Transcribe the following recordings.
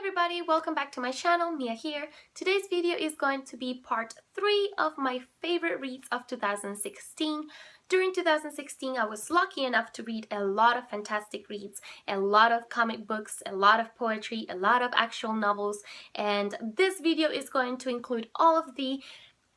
everybody, welcome back to my channel, Mia here. Today's video is going to be part 3 of my favorite reads of 2016. During 2016, I was lucky enough to read a lot of fantastic reads, a lot of comic books, a lot of poetry, a lot of actual novels, and this video is going to include all of the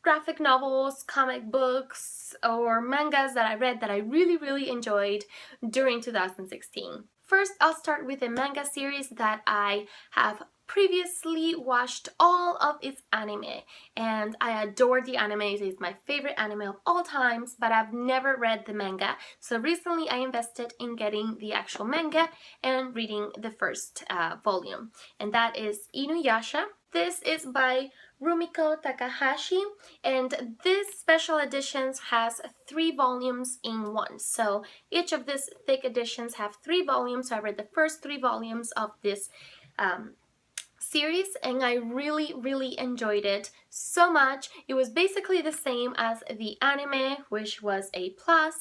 graphic novels, comic books, or mangas that I read that I really enjoyed during 2016. First, I'll start with a manga series that I have previously watched all of its anime, and I adore the anime. It is my favorite anime of all times, but I've never read the manga. So recently I invested in getting the actual manga and reading the first volume, and that is Inuyasha. This is by Rumiko Takahashi, and this special editions has 3 volumes in one. So each of these thick editions have 3 volumes. So I read the first 3 volumes of this series, and I really enjoyed it so much. It was basically the same as the anime, which was a plus.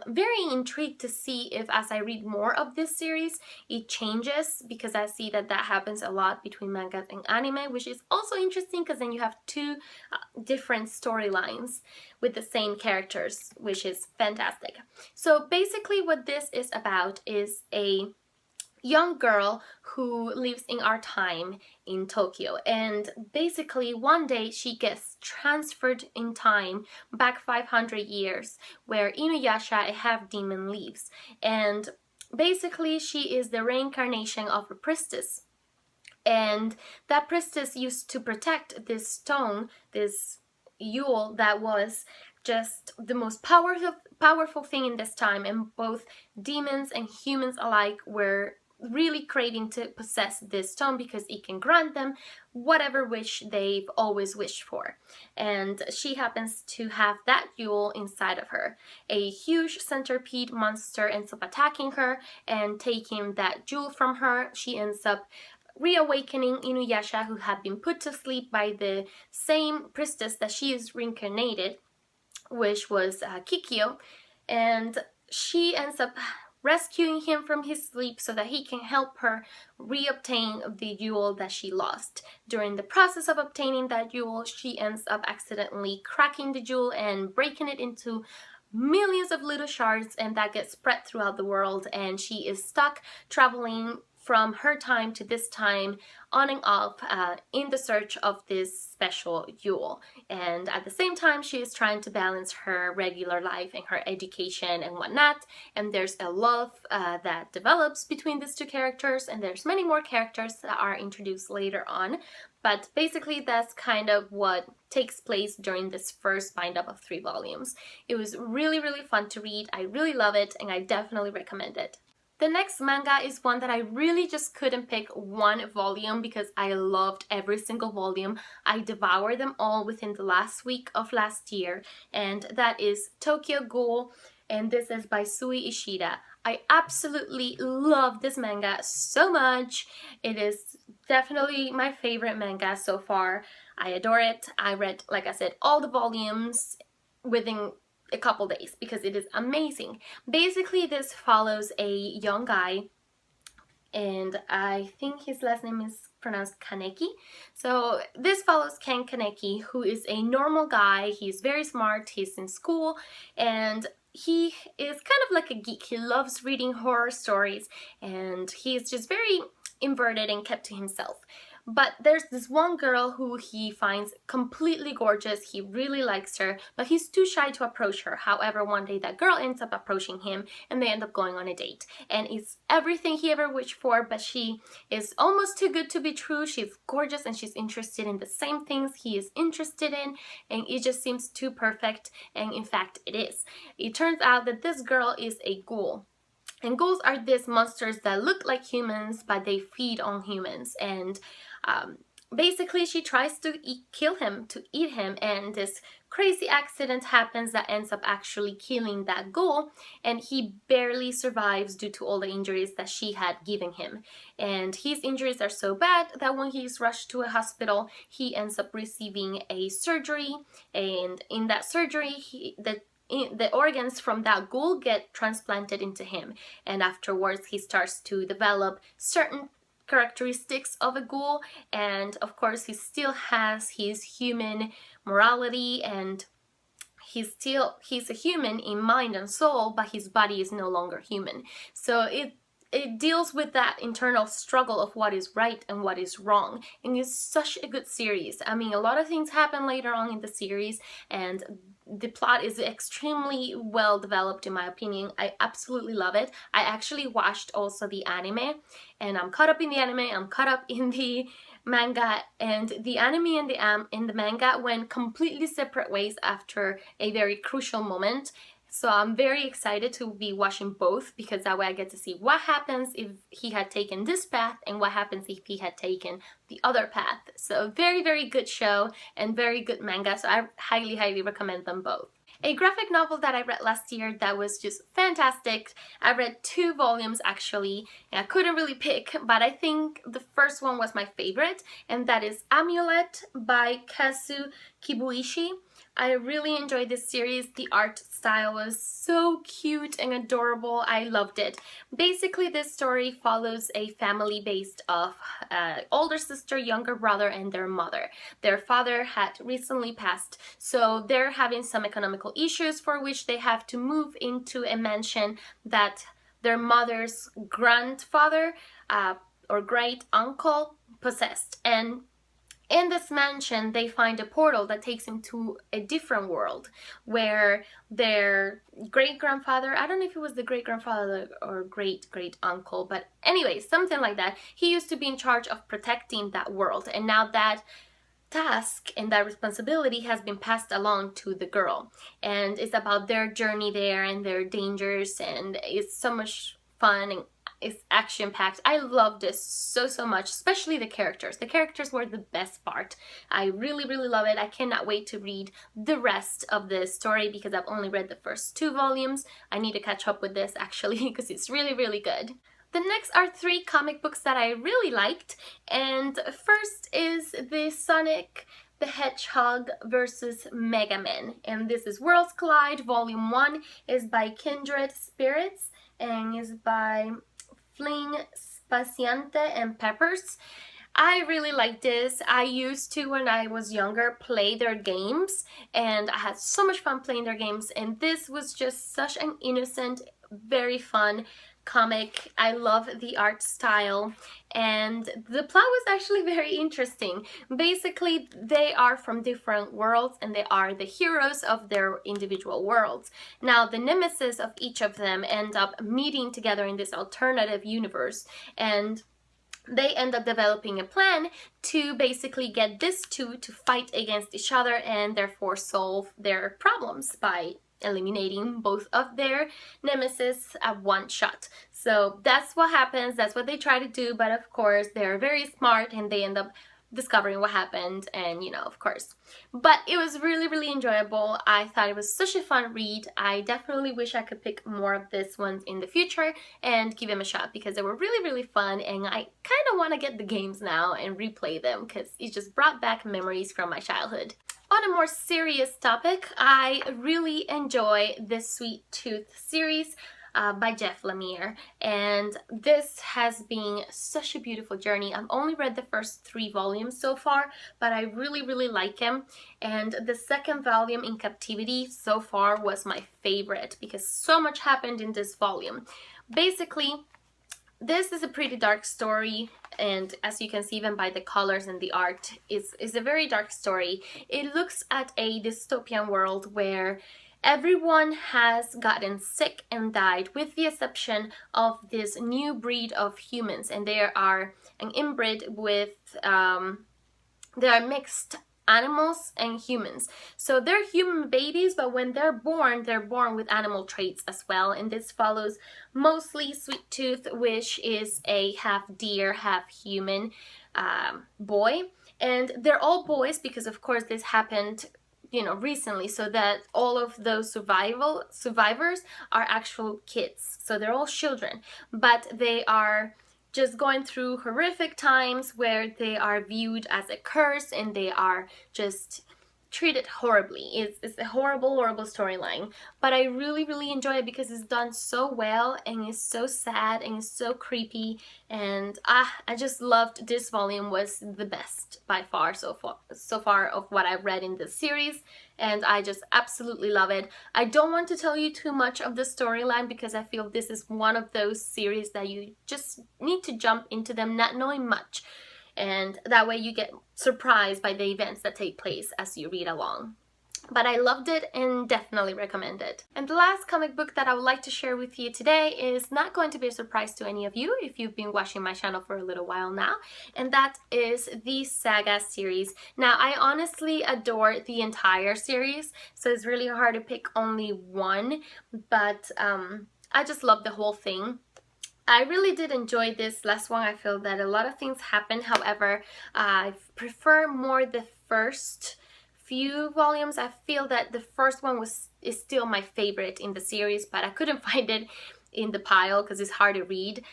Very intrigued to see if as I read more of this series it changes, because I see that happens a lot between manga and anime, which is also interesting because then you have 2 different storylines with the same characters, which is fantastic. So basically what this is about is a young girl who lives in our time in Tokyo, and basically one day she gets transferred in time back 500 years where Inuyasha, a half-demon, lives, and basically she is the reincarnation of a priestess, and that priestess used to protect this stone, this Yule, that was just the most powerful thing in this time, and both demons and humans alike were really craving to possess this stone because it can grant them whatever wish they've always wished for. And she happens to have that Yule inside of her. A huge centipede monster ends up attacking her and taking that jewel from her. She ends up reawakening Inuyasha, who had been put to sleep by the same priestess that she is reincarnated, which was Kikyo, and she ends up rescuing him from his sleep so that he can help her reobtain the jewel that she lost. During the process of obtaining that jewel, she ends up accidentally cracking the jewel and breaking it into millions of little shards, and that gets spread throughout the world, and she is stuck traveling from her time to this time, on and off, in the search of this special jewel. And at the same time, she is trying to balance her regular life and her education and whatnot. And there's a love that develops between these 2 characters, and there's many more characters that are introduced later on. But basically, that's kind of what takes place during this first bind-up of 3 volumes. It was really fun to read. I really love it, and I definitely recommend it. The next manga is one that I really just couldn't pick one volume because I loved every single volume. I devoured them all within the last week of last year, and that is Tokyo Ghoul, and this is by Sui Ishida. I absolutely love this manga so much. It is definitely my favorite manga so far. I adore it. I read, like I said, all the volumes within a couple days because it is amazing. Basically, this follows a young guy, and I think his last name is pronounced Kaneki. So this follows Ken Kaneki, who is a normal guy. He's very smart, he's in school, and he is kind of like a geek. He loves reading horror stories, and he's just very inverted and kept to himself. But there's this one girl who he finds completely gorgeous. He really likes her, but he's too shy to approach her. However, one day that girl ends up approaching him, and they end up going on a date. And it's everything he ever wished for, but she is almost too good to be true. She's gorgeous, and she's interested in the same things he is interested in, and it just seems too perfect, and in fact it is. It turns out that this girl is a ghoul. And ghouls are these monsters that look like humans, but they feed on humans. And basically she tries to kill him, to eat him, and this crazy accident happens that ends up actually killing that ghoul, and he barely survives due to all the injuries that she had given him. And his injuries are so bad that when he is rushed to a hospital, he ends up receiving a surgery, and in that surgery the organs from that ghoul get transplanted into him, and afterwards he starts to develop certain characteristics of a ghoul, and of course he still has his human morality, and he's a human in mind and soul, but his body is no longer human. So it deals with that internal struggle of what is right and what is wrong, and it's such a good series. I mean, a lot of things happen later on in the series, and the plot is extremely well developed in my opinion. I absolutely love it. I actually watched also the anime, and I'm caught up in the anime, I'm caught up in the manga, and the anime and the manga went completely separate ways after a very crucial moment. So I'm very excited to be watching both, because that way I get to see what happens if he had taken this path and what happens if he had taken the other path. So very, very good show and very good manga, so I highly, highly recommend them both. A graphic novel that I read last year that was just fantastic. I read 2 volumes actually, and I couldn't really pick, but I think the first one was my favorite, and that is Amulet by Kazu Kibuishi. I really enjoyed this series. The art style was so cute and adorable. I loved it. Basically, this story follows a family based off older sister, younger brother, and their mother. Their father had recently passed, so they're having some economical issues for which they have to move into a mansion that their mother's grandfather or great uncle possessed. And in this mansion, they find a portal that takes them to a different world where their great-grandfather, I don't know if it was the great-grandfather or great-great-uncle, but anyway, something like that, he used to be in charge of protecting that world, and now that task and that responsibility has been passed along to the girl, and it's about their journey there and their dangers, and it's so much fun and it's action-packed. I love this so much, especially the characters. The characters were the best part. I really, really love it. I cannot wait to read the rest of the story because I've only read the first 2 volumes. I need to catch up with this actually because it's really, really good. The next are 3 comic books that I really liked, and first is the Sonic the Hedgehog versus Mega Man, and this is Worlds Collide. Volume 1 is by Kindred Spirits and is by Fling Spaciante and Peppers. I really like this. I used to, when I was younger, play their games, and I had so much fun playing their games, and this was just such an innocent, very fun comic. I love the art style, and the plot was actually very interesting. Basically, they are from different worlds and they are the heroes of their individual worlds. Now, the nemesis of each of them end up meeting together in this alternative universe, and they end up developing a plan to basically get these 2 to fight against each other and therefore solve their problems by eliminating both of their nemesis at one shot. So that's what happens, that's what they try to do, but of course they're very smart and they end up discovering what happened, and you know, of course. But it was really, really enjoyable. I thought it was such a fun read. I definitely wish I could pick more of these ones in the future and give them a shot because they were really, really fun, and I kind of want to get the games now and replay them because it just brought back memories from my childhood. On a more serious topic, I really enjoy the Sweet Tooth series by Jeff Lemire, and this has been such a beautiful journey. I've only read the first 3 volumes so far, but I really, really like him, and the second volume, In Captivity, so far was my favorite because so much happened in this volume. Basically, this is a pretty dark story, and as you can see even by the colors and the art, it's a very dark story. It looks at a dystopian world where everyone has gotten sick and died with the exception of this new breed of humans, and they are an inbred with, they are mixed animals and humans. So they're human babies, but when they're born with animal traits as well, and this follows mostly Sweet Tooth, which is a half deer, half human boy. And they're all boys because of course this happened, you know, recently, so that all of those survivors are actual kids. So they're all children, but they are just going through horrific times where they are viewed as a curse and they are just treated horribly. It's a horrible storyline, but I really enjoy it because it's done so well and it's so sad and it's so creepy, and I just loved this volume. Was the best by far so far of what I've read in this series, and I just absolutely love it. I don't want to tell you too much of the storyline because I feel this is one of those series that you just need to jump into them not knowing much, and that way you get surprised by the events that take place as you read along. But I loved it and definitely recommend it. And the last comic book that I would like to share with you today is not going to be a surprise to any of you if you've been watching my channel for a little while now, and that is the Saga series. Now, I honestly adore the entire series, so it's really hard to pick only one, but I just love the whole thing. I really did enjoy this last one. I feel that a lot of things happened. However, I prefer more the first few volumes. I feel that the first one is still my favorite in the series, but I couldn't find it in the pile because it's hard to read.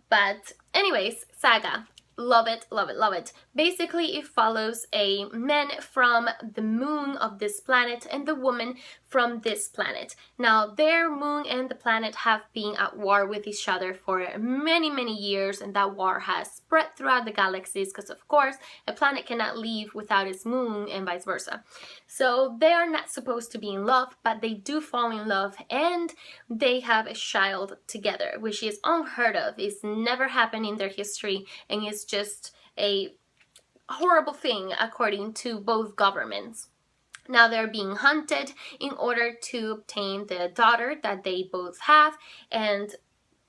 But anyways, Saga. Love it, love it, love it. Basically, it follows a man from the moon of this planet and the woman from this planet. Now, their moon and the planet have been at war with each other for many years, and that war has spread throughout the galaxies because, of course, a planet cannot live without its moon and vice versa. So they are not supposed to be in love, but they do fall in love, and they have a child together, which is unheard of. It's never happened in their history, and it's just a horrible thing according to both governments. Now they're being hunted in order to obtain the daughter that they both have and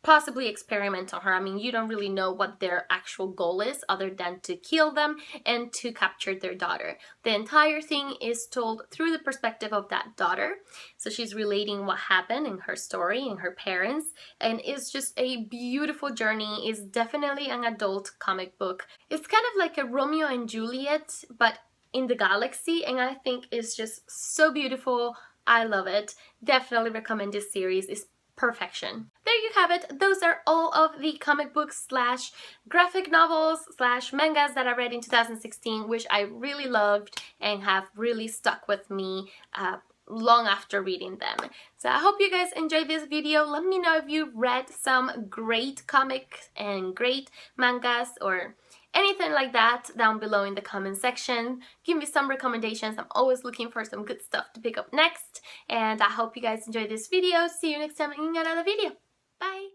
possibly experiment on her. I mean, you don't really know what their actual goal is other than to kill them and to capture their daughter. The entire thing is told through the perspective of that daughter. So she's relating what happened in her story and her parents, and it's just a beautiful journey. It's definitely an adult comic book. It's kind of like a Romeo and Juliet, but in the galaxy, and I think it's just so beautiful. I love it. Definitely recommend this series. It's perfection. There you have it. Those are all of the comic books slash graphic novels slash mangas that I read in 2016, which I really loved and have really stuck with me long after reading them. So I hope you guys enjoyed this video. Let me know if you read some great comics and great mangas or anything like that down below in the comment section. Give me some recommendations. I'm always looking for some good stuff to pick up next. And I hope you guys enjoyed this video. See you next time in another video. Bye!